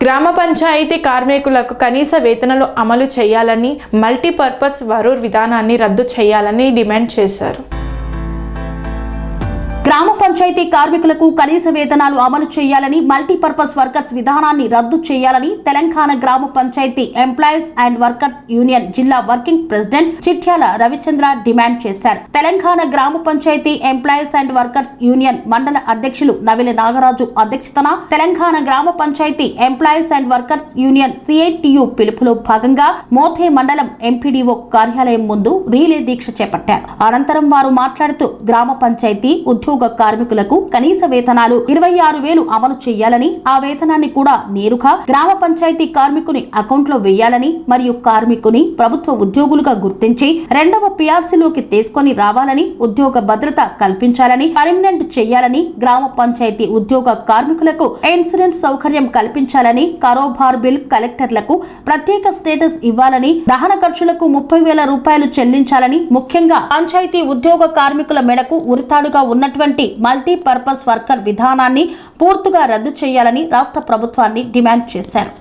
గ్రామ పంచాయతీ కార్మికులకు కనీస వేతనాలు అమలు చేయాలని, మల్టీపర్పస్ వరూర్ విధానాన్ని రద్దు చేయాలని డిమాండ్ చేశారు. గ్రామ పంచాయతీ కార్మికులకు కనీస వేతనాలు అమలు చేయాలని, మల్టీపర్పస్ వర్కర్స్ విధానాన్ని రద్దు చేయాలని తెలంగాణ గ్రామ panchayat employees and workers union జిల్లా working president Chityala Ravichandra demand చేశారు. తెలంగాణ గ్రామ panchayat employees and workers union మండల అధ్యక్షులు నవిలి నాగరాజు అధ్యక్షతన తెలంగాణ గ్రామ panchayat employees and workers union CITU పిలుపులో భాగంగా మోతే మండలం ఎంపీడీఓ కార్యాలయం ముందు రీలే దీక్ష చేపట్టారు. అనంతరం వారు మాట్లాడుతూ గ్రామ పంచాయతీ ఉద్యోగ కార్మికులకు కనీస వేతనాలు 26,000 అమలు చేయాలని, ఆ వేతనాన్ని కూడా నేరుగా గ్రామ పంచాయతీ కార్మికుని అకౌంట్ లో వేయాలని మరియు కార్మికుని ప్రభుత్వ ఉద్యోగులుగా గుర్తించి 2వ పిఆర్సీలోకి తీసుకొని రావాలని, ఉద్యోగ భద్రత కల్పించాలని, పర్మనెంట్ చేయాలని, గ్రామ పంచాయతీ ఉద్యోగ కార్మికులకు ఇన్సూరెన్స్ సౌకర్యం కల్పించాలని, కారోబార్ బిల్ కలెక్టర్లకు ప్రత్యేక స్టేటస్ ఇవ్వాలని, దహన ఖర్చులకు 30,000 రూపాయలు చెల్లించాలని, ముఖ్యంగా పంచాయతీ ఉద్యోగ కార్మికుల మెడకు ఉరితాడుగా ఉన్నటువంటి మల్టీపర్పస్ వర్కర్ విధానాన్ని పూర్తిగా రద్దు చేయాలని రాష్ట్ర ప్రభుత్వాన్ని డిమాండ్ చేశారు.